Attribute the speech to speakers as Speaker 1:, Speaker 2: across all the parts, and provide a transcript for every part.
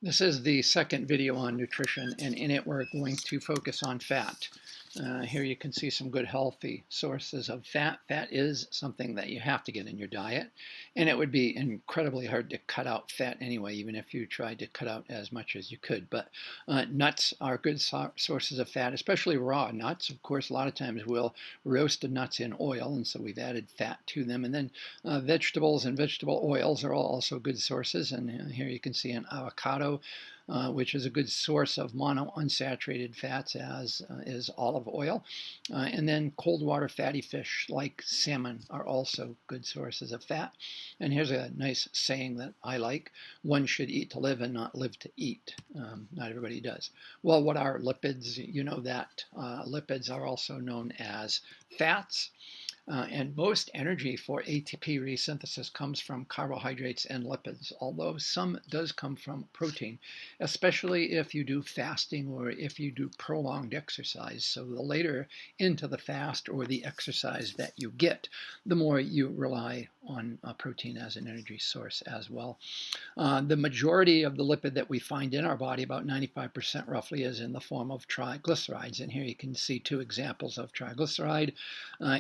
Speaker 1: This is the second video on nutrition, and in it we're going to focus on fat. Here you can see some good healthy sources of fat. Fat is something that you have to get in your diet, and it would be incredibly hard to cut out fat anyway, even if you tried to cut out as much as you could. But nuts are good sources of fat, especially raw nuts. Of course, a lot of times we'll roast the nuts in oil, and so we've added fat to them. And then vegetables and vegetable oils are also good sources, and here you can see an avocado, which is a good source of monounsaturated fats, as is olive oil. And then cold water fatty fish like salmon are also good sources of fat. And here's a nice saying that I like: one should eat to live and not live to eat. Not everybody does. Well, what are lipids? You know that lipids are also known as fats. And most energy for ATP resynthesis comes from carbohydrates and lipids, although some does come from protein, especially if you do fasting or if you do prolonged exercise. So the later into the fast or the exercise that you get, the more you rely on protein as an energy source as well. The majority of the lipid that we find in our body, about 95% roughly, is in the form of triglycerides. And here you can see two examples of triglyceride.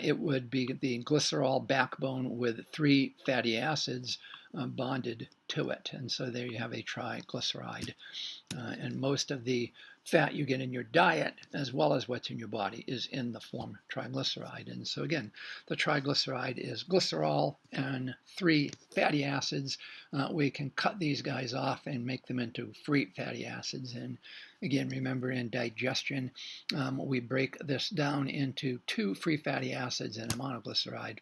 Speaker 1: It would be the glycerol backbone with 3 fatty acids bonded to it. And so there you have a triglyceride. And most of the fat you get in your diet, as well as what's in your body, is in the form triglyceride. And so again, the triglyceride is glycerol and 3 fatty acids. We can cut these guys off and make them into free fatty acids. And again, remember, in digestion, we break this down into 2 free fatty acids and a monoglyceride.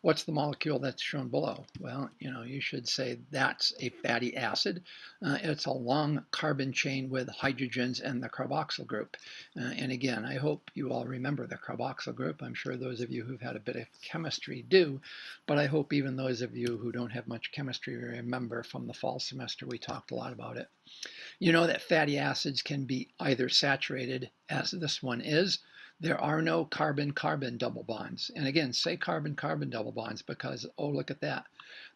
Speaker 1: What's the molecule that's shown below? Well, you should say that's a fatty acid. It's a long carbon chain with hydrogens and the carboxyl group. And again, I hope you all remember the carboxyl group. I'm sure those of you who've had a bit of chemistry do, but I hope even those of you who don't have much chemistry remember from the fall semester we talked a lot about it. You know that fatty acids can be either saturated, as this one is. There are no carbon-carbon double bonds. And again, say carbon-carbon double bonds because, oh, look at that.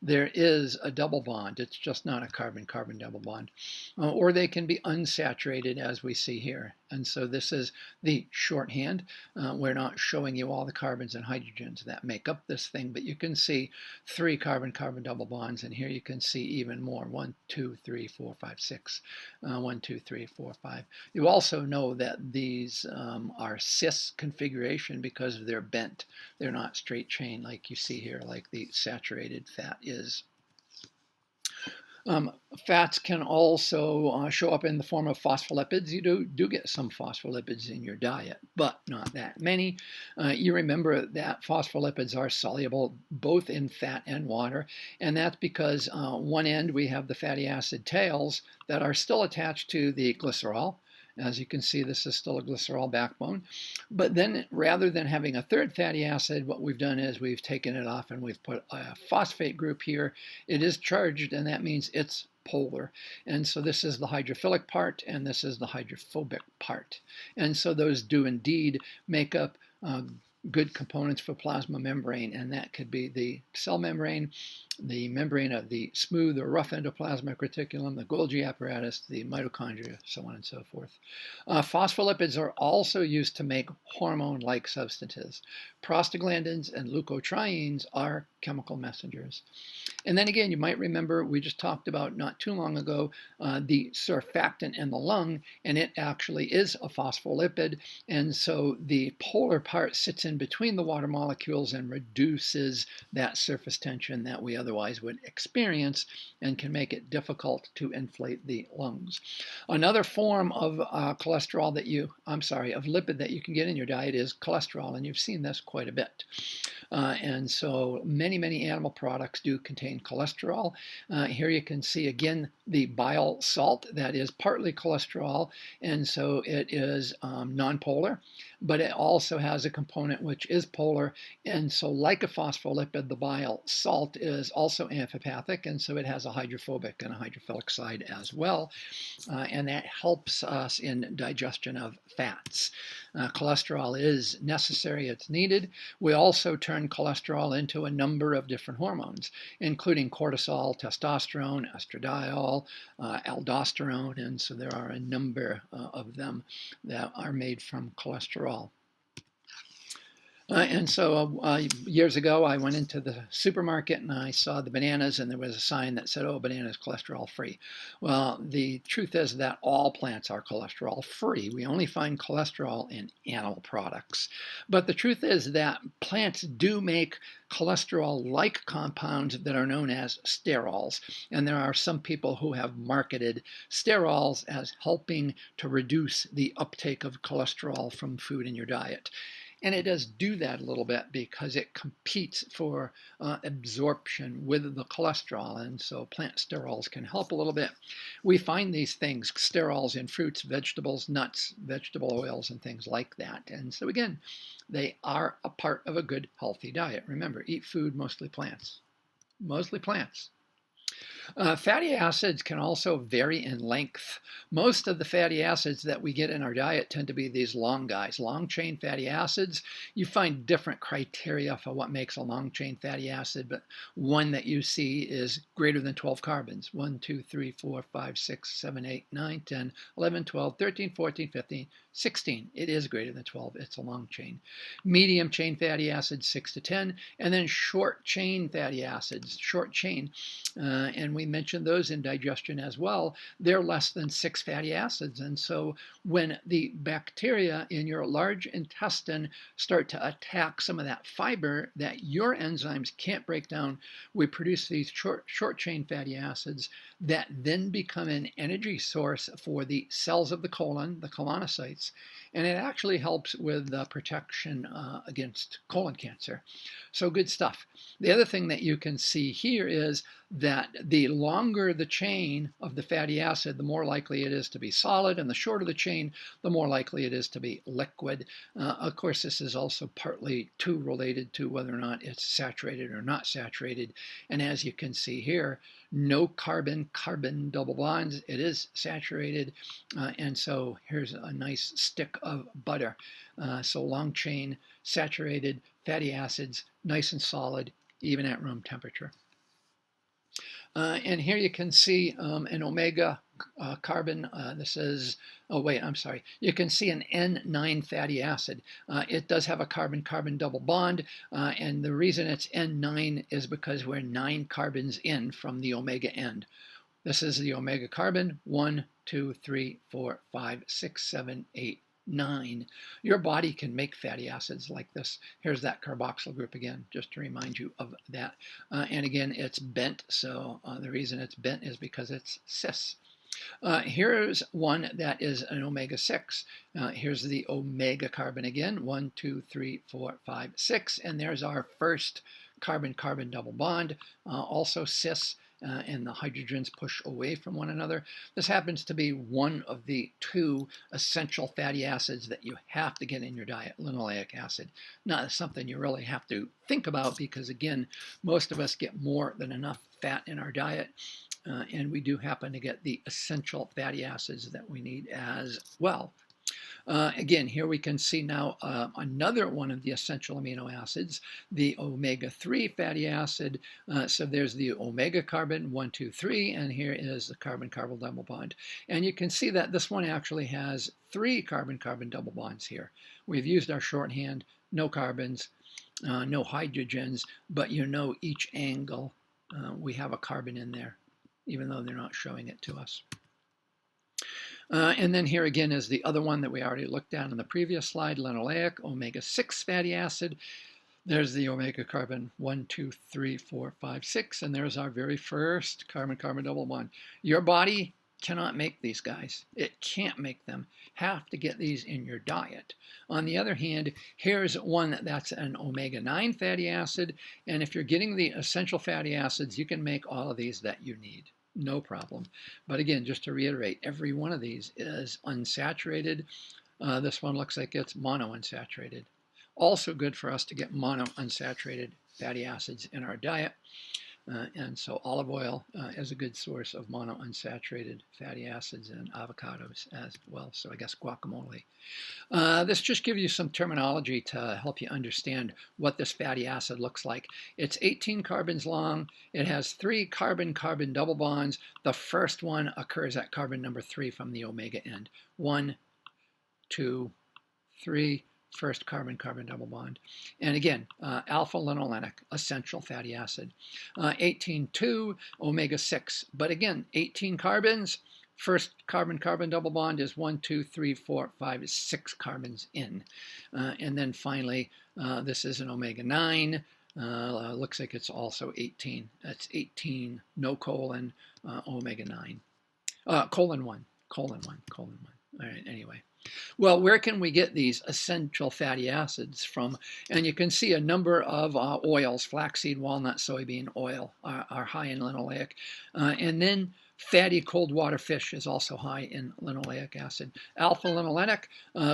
Speaker 1: There is a double bond. It's just not a carbon-carbon double bond. Or they can be unsaturated, as we see here. And so this is the shorthand. We're not showing you all the carbons and hydrogens that make up this thing, but you can see 3 carbon-carbon double bonds, and here you can see even more. 1, 2, 3, 4, 5, 6. 1, 2, 3, 4, 5. You also know that these are cis configuration because they're bent. They're not straight chain like you see here, like the saturated fat is. Fats can also show up in the form of phospholipids. You do get some phospholipids in your diet, but not that many. You remember that phospholipids are soluble both in fat and water, and that's because one end we have the fatty acid tails that are still attached to the glycerol. As you can see, this is still a glycerol backbone. But then rather than having a 3rd fatty acid, what we've done is we've taken it off and we've put a phosphate group here. It is charged, and that means it's polar. And so this is the hydrophilic part, and this is the hydrophobic part. And so those do indeed make up good components for plasma membrane, and that could be the cell membrane, the membrane of the smooth or rough endoplasmic reticulum, the Golgi apparatus, the mitochondria, so on and so forth. Phospholipids are also used to make hormone-like substances. Prostaglandins and leukotrienes are chemical messengers. And then again, you might remember we just talked about not too long ago the surfactant in the lung, and it actually is a phospholipid, and so the polar part sits in between the water molecules and reduces that surface tension that we otherwise would experience and can make it difficult to inflate the lungs. Another form of cholesterol that of lipid that you can get in your diet is cholesterol, and you've seen this quite a bit. And so many animal products do contain cholesterol. Here you can see again the bile salt that is partly cholesterol, and so it is nonpolar, but it also has a component which is polar, and so like a phospholipid, the bile salt is also amphipathic, and so it has a hydrophobic and a hydrophilic side as well, and that helps us in digestion of fats. Cholesterol is necessary, it's needed. We also turn cholesterol into a number of different hormones, including cortisol, testosterone, estradiol, aldosterone, and so there are a number of them that are made from cholesterol. And so years ago, I went into the supermarket and I saw the bananas, and there was a sign that said, oh, bananas cholesterol free. Well, the truth is that all plants are cholesterol free. We only find cholesterol in animal products. But the truth is that plants do make cholesterol-like compounds that are known as sterols. And there are some people who have marketed sterols as helping to reduce the uptake of cholesterol from food in your diet. And it does do that a little bit because it competes for absorption with the cholesterol. And so plant sterols can help a little bit. We find these things, sterols, in fruits, vegetables, nuts, vegetable oils, and things like that. And so again, they are a part of a good, healthy diet. Remember, eat food, mostly plants. Mostly plants. Fatty acids can also vary in length. Most of the fatty acids that we get in our diet tend to be these long guys, long-chain fatty acids. You find different criteria for what makes a long-chain fatty acid, but one that you see is greater than 12 carbons. 1, 2, 3, 4, 5, 6, 7, 8, 9, 10, 11, 12, 13, 14, 15, 16. It is greater than 12. It's a long chain. Medium chain fatty acids, 6 to 10, and then short chain fatty acids, short chain, and we mentioned those in digestion as well. They're less than 6 fatty acids, and so when the bacteria in your large intestine start to attack some of that fiber that your enzymes can't break down, we produce these short chain fatty acids that then become an energy source for the cells of the colon, the colonocytes, and it actually helps with protection against colon cancer. So good stuff. The other thing that you can see here is that the longer the chain of the fatty acid, the more likely it is to be solid, and the shorter the chain, the more likely it is to be liquid. Of course, this is also partly too related to whether or not it's saturated or not saturated. And as you can see here, no carbon-carbon double bonds. It is saturated, and so here's a nice stick of butter. So long chain, saturated fatty acids, nice and solid, even at room temperature. And here you can see an omega carbon. This is, oh wait, I'm sorry. You can see an N9 fatty acid. It does have a carbon-carbon double bond, and the reason it's N9 is because we're 9 carbons in from the omega end. This is the omega carbon, 1, 2, 3, 4, 5, 6, 7, 8, 9. Your body can make fatty acids like this. Here's that carboxyl group again, just to remind you of that. And again, it's bent, so the reason it's bent is because it's cis. Here's one that is an omega-6. Here's the omega carbon again, 1, 2, 3, 4, 5, 6, and there's our first carbon-carbon double bond, also cis. And the hydrogens push away from one another. This happens to be one of the 2 essential fatty acids that you have to get in your diet, linoleic acid. Not something you really have to think about because, again, most of us get more than enough fat in our diet, and we do happen to get the essential fatty acids that we need as well. Again, here we can see now another one of the essential amino acids, the omega-3 fatty acid. So there's the omega carbon, 1, 2, 3, and here is the carbon-carbon double bond. And you can see that this one actually has 3 carbon-carbon double bonds here. We've used our shorthand, no carbons, no hydrogens, but you know each angle we have a carbon in there, even though they're not showing it to us. And then here again is the other one that we already looked at in the previous slide, linoleic, omega-6 fatty acid. There's the omega carbon, 1, 2, 3, 4, 5, 6, and there's our very first carbon-carbon double bond. Your body cannot make these guys. It can't make them. Have to get these in your diet. On the other hand, here's one that's an omega-9 fatty acid, and if you're getting the essential fatty acids, you can make all of these that you need. No problem. But again, just to reiterate, every one of these is unsaturated. This one looks like it's monounsaturated. Also good for us to get monounsaturated fatty acids in our diet. And so olive oil is a good source of monounsaturated fatty acids, and avocados as well. So I guess guacamole. This just gives you some terminology to help you understand what this fatty acid looks like. It's 18 carbons long. It has 3 carbon-carbon double bonds. The first one occurs at carbon number 3 from the omega end. 1, 2, 3. First carbon-carbon double bond. And again, alpha-linolenic, essential fatty acid. 18,2, omega-6. But again, 18 carbons, first carbon-carbon double bond is 1, 2, 3, 4, 5, 6 carbons in. And then finally, this is an omega-9. Looks like it's also 18. That's 18, no colon, omega-9. Colon 1. All right, anyway. Well, where can we get these essential fatty acids from? And you can see a number of oils, flaxseed, walnut, soybean oil are high in linoleic. And then fatty cold water fish is also high in linoleic acid. Alpha-linolenic,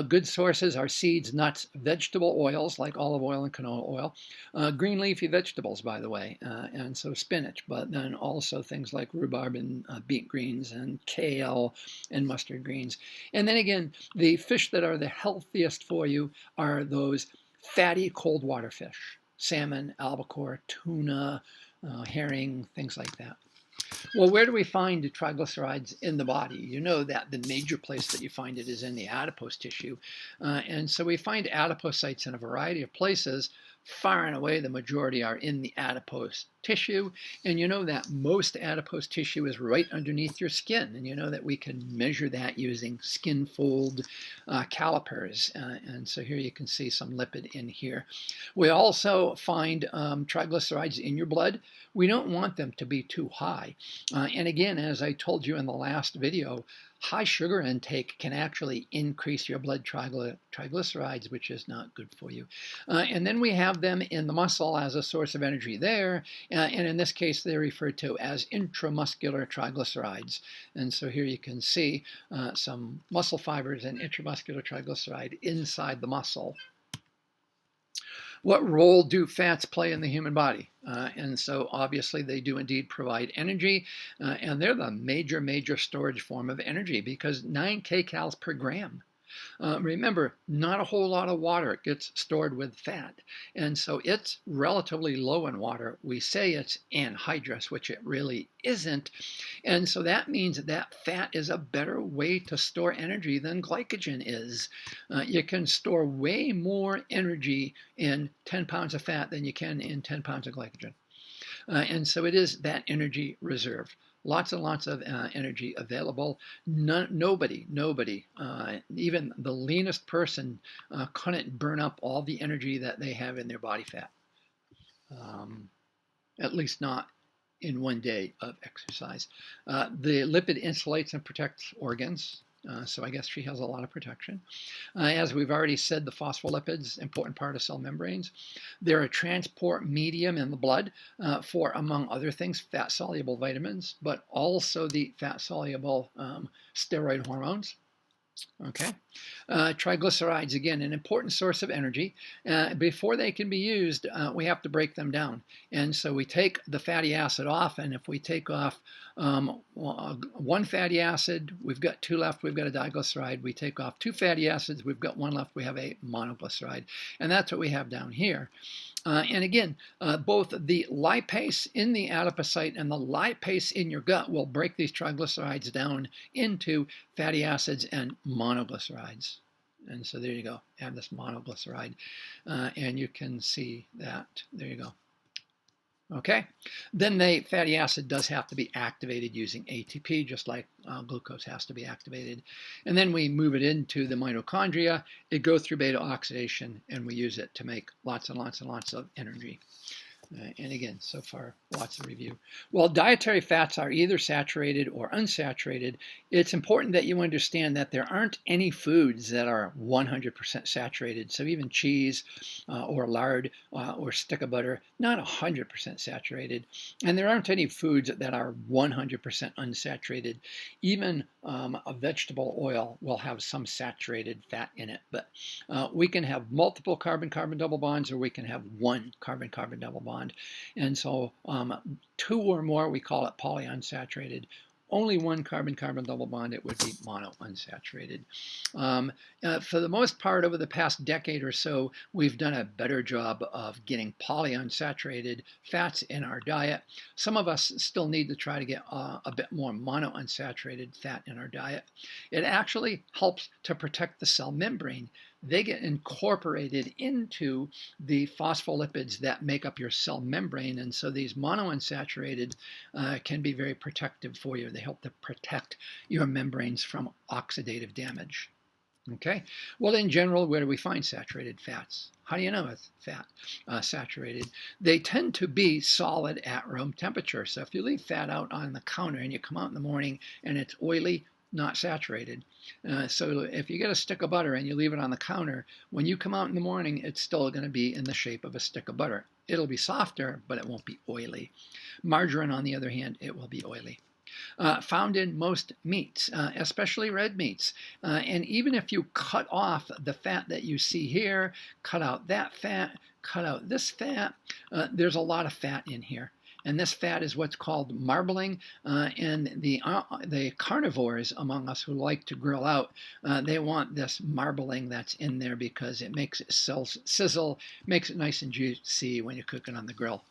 Speaker 1: good sources are seeds, nuts, vegetable oils like olive oil and canola oil, green leafy vegetables, by the way, and so spinach, but then also things like rhubarb and beet greens and kale and mustard greens. And then again, the fish that are the healthiest for you are those fatty cold water fish, salmon, albacore, tuna, herring, things like that. Well, where do we find triglycerides in the body? You know that the major place that you find it is in the adipose tissue. And so we find adipocytes in a variety of places. Far and away, the majority are in the adipose tissue. And you know that most adipose tissue is right underneath your skin. And you know that we can measure that using skin fold calipers. And so here you can see some lipid in here. We also find triglycerides in your blood. We don't want them to be too high. And again, as I told you in the last video, high sugar intake can actually increase your blood triglycerides, which is not good for you. And then we have them in the muscle as a source of energy there. And in this case, they're referred to as intramuscular triglycerides. And so here you can see some muscle fibers and intramuscular triglyceride inside the muscle. What role do fats play in the human body? And so obviously they do indeed provide energy, and they're the major storage form of energy because 9 kcals per gram. Remember, not a whole lot of water gets stored with fat, and so it's relatively low in water. We say it's anhydrous, which it really isn't, and so that means that fat is a better way to store energy than glycogen is. You can store way more energy in 10 pounds of fat than you can in 10 pounds of glycogen, and so it is that energy reserve. Lots and lots of energy available. Nobody, even the leanest person couldn't burn up all the energy that they have in their body fat. At least not in one day of exercise. The lipid insulates and protects organs. So I guess she has a lot of protection. As we've already said, the phospholipids, important part of cell membranes. They're a transport medium in the blood for, among other things, fat-soluble vitamins, but also the fat-soluble steroid hormones. Okay, triglycerides, again, an important source of energy. Before they can be used, we have to break them down. And so we take the fatty acid off, and if we take off one fatty acid, we've got 2 left, we've got a diglyceride. We take off 2 fatty acids, we've got 1 left, we have a monoglyceride. And that's what we have down here. And again, both the lipase in the adipocyte and the lipase in your gut will break these triglycerides down into fatty acids and monoglycerides. And so there you go, have this monoglyceride. And you can see that, there you go. Okay, then the fatty acid does have to be activated using ATP, just like glucose has to be activated. And then we move it into the mitochondria, it goes through beta oxidation, and we use it to make lots and lots and lots of energy. And again, so far, lots of review. While dietary fats are either saturated or unsaturated, it's important that you understand that there aren't any foods that are 100% saturated. So even cheese or lard or stick of butter, not 100% saturated. And there aren't any foods that are 100% unsaturated. Even a vegetable oil will have some saturated fat in it. But we can have multiple carbon-carbon double bonds, or we can have one carbon-carbon double bond. bond. And so 2 or more, we call it polyunsaturated. Only 1 carbon-carbon double bond, it would be monounsaturated. For the most part, over the past decade or so, we've done a better job of getting polyunsaturated fats in our diet. Some of us still need to try to get a bit more monounsaturated fat in our diet. It actually helps to protect the cell membrane. They get incorporated into the phospholipids that make up your cell membrane, and so these monounsaturated can be very protective for you. They help to protect your membranes from oxidative damage. Okay, well, in general, where do we find saturated fats? How do you know it's fat saturated? They tend to be solid at room temperature. So if you leave fat out on the counter and you come out in the morning and it's oily, not saturated. So if you get a stick of butter and you leave it on the counter, when you come out in the morning, it's still going to be in the shape of a stick of butter. It'll be softer, but it won't be oily. Margarine, on the other hand, it will be oily. Found in most meats, especially red meats. And even if you cut off the fat that you see here, cut out that fat, cut out this fat, there's a lot of fat in here. And this fat is what's called marbling. And the carnivores among us who like to grill out, they want this marbling that's in there because it makes it sizzle, makes it nice and juicy when you cook it on the grill.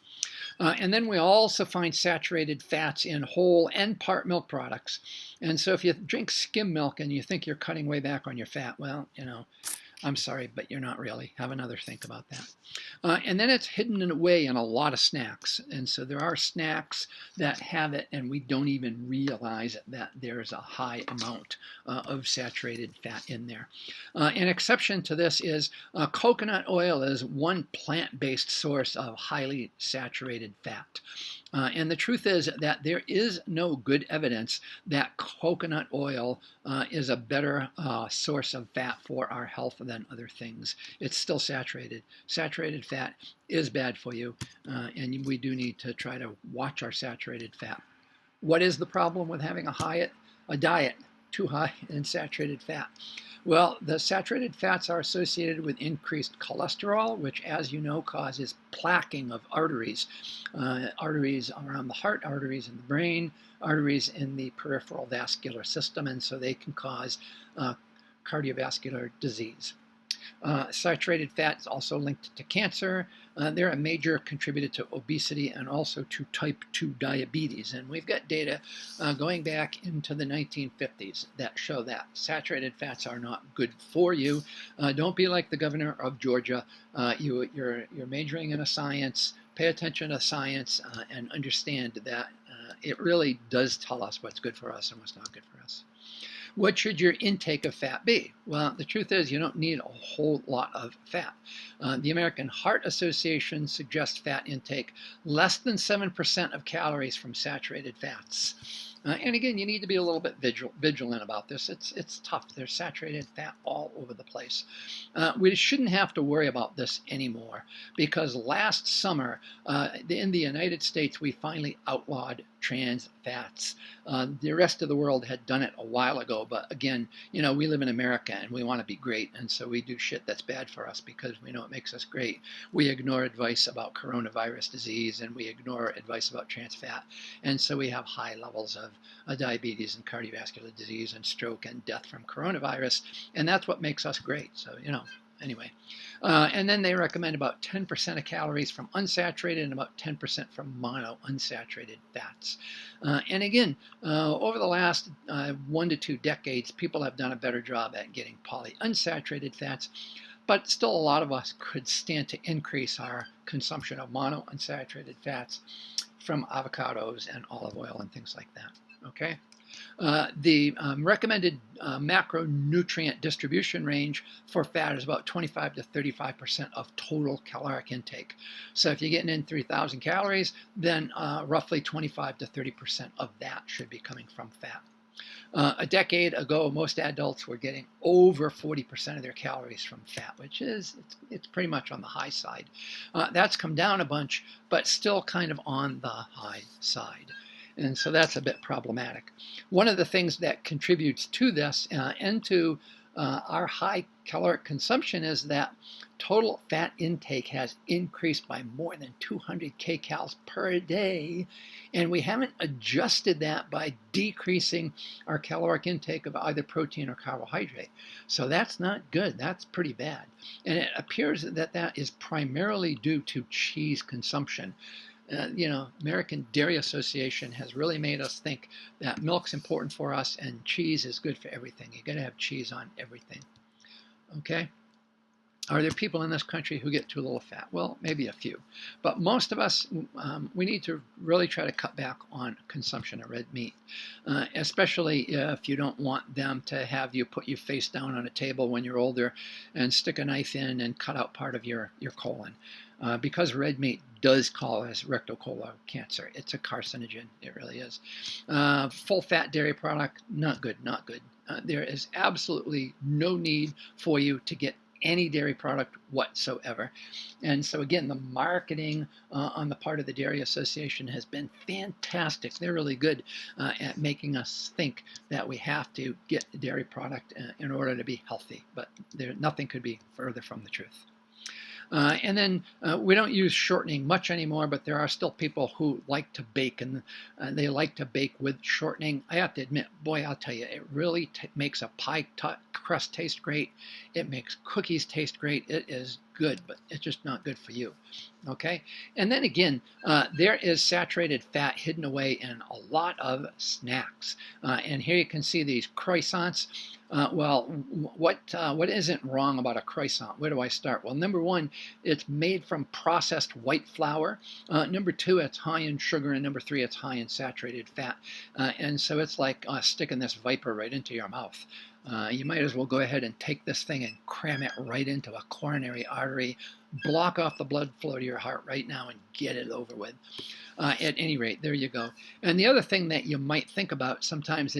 Speaker 1: And then we also find saturated fats in whole and part milk products. And so if you drink skim milk and you think you're cutting way back on your fat, well, you know, I'm sorry, but you're not really. Have another think about that. And then it's hidden away in a lot of snacks. And so there are snacks that have it, and we don't even realize that there's a high amount of saturated fat in there. An exception to this is coconut oil is one plant-based source of highly saturated fat. And the truth is that there is no good evidence that coconut oil is a better source of fat for our health than other things. It's still saturated. Saturated fat is bad for you, and we do need to try to watch our saturated fat. What is the problem with having a diet too high in saturated fat? Well, the saturated fats are associated with increased cholesterol, which, as you know, causes plaquing of arteries. Arteries around the heart, arteries in the brain, arteries in the peripheral vascular system, and so they can cause cardiovascular disease. Saturated fat is also linked to cancer. They're a major contributor to obesity and also to type 2 diabetes. And we've got data going back into the 1950s that show that saturated fats are not good for you. Don't be like the governor of Georgia. You're majoring in a science. Pay attention to science and understand that it really does tell us what's good for us and what's not good for us. What should your intake of fat be? Well, the truth is you don't need a whole lot of fat. The American Heart Association suggests fat intake less than 7% of calories from saturated fats. And again, you need to be a little bit vigilant about this. It's tough. There's saturated fat all over the place. We shouldn't have to worry about this anymore because last summer in the United States, we finally outlawed trans fats. The rest of the world had done it a while ago, but again, you know, we live in America and we want to be great, and so we do shit that's bad for us because we know it makes us great. We ignore advice about coronavirus disease and we ignore advice about trans fat, and so we have high levels of diabetes and cardiovascular disease and stroke and death from coronavirus, and that's what makes us great. So, you know, anyway. And then they recommend about 10% of calories from unsaturated and about 10% from monounsaturated fats. And again, over the last 1 to 2 decades, people have done a better job at getting polyunsaturated fats, but still a lot of us could stand to increase our consumption of monounsaturated fats from avocados and olive oil and things like that. Okay. The recommended macronutrient distribution range for fat is about 25 to 35% of total caloric intake. So if you're getting in 3,000 calories, then roughly 25 to 30% of that should be coming from fat. A decade ago, most adults were getting over 40% of their calories from fat, which is, it's pretty much on the high side. That's come down a bunch, but still kind of on the high side. And so that's a bit problematic. One of the things that contributes to this and to our high caloric consumption is that total fat intake has increased by more than 200 kcals per day, and we haven't adjusted that by decreasing our caloric intake of either protein or carbohydrate. So that's not good. That's pretty bad. And it appears that that is primarily due to cheese consumption. American Dairy Association has really made us think that milk's important for us and cheese is good for everything. You got to have cheese on everything. Okay? Are there people in this country who get too little fat? Well, maybe a few. But most of us, we need to really try to cut back on consumption of red meat, especially if you don't want them to have you put you face down on a table when you're older and stick a knife in and cut out part of your colon. Because red meat does cause rectal colon cancer. It's a carcinogen. It really is. Full-fat dairy product, not good, not good. There is absolutely no need for you to get any dairy product whatsoever. And so again, the marketing on the part of the Dairy Association has been fantastic. They're really good at making us think that we have to get a dairy product in order to be healthy, but nothing could be further from the truth. And then we don't use shortening much anymore, but there are still people who like to bake, and they like to bake with shortening. I have to admit, boy, I'll tell you, it really makes a pie crust taste great. It makes cookies taste great. It is good, but it's just not good for you. Okay? And then again, there is saturated fat hidden away in a lot of snacks. And here you can see these croissants. Well, what isn't wrong about a croissant? Where do I start? Well, number one, it's made from processed white flour. Number two, it's high in sugar. And number three, it's high in saturated fat. And so it's like sticking this viper right into your mouth. You might as well go ahead and take this thing and cram it right into a coronary artery, block off the blood flow to your heart right now and get it over with. At any rate, there you go. And the other thing that you might think about, sometimes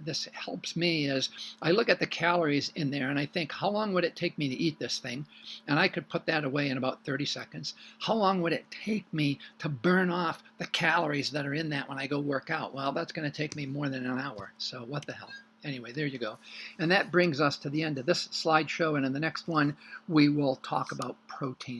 Speaker 1: this helps me, is I look at the calories in there and I think, how long would it take me to eat this thing? And I could put that away in about 30 seconds. How long would it take me to burn off the calories that are in that when I go work out? Well, that's going to take me more than an hour. So what the hell? Anyway, there you go. And that brings us to the end of this slideshow. And in the next one, we will talk about protein.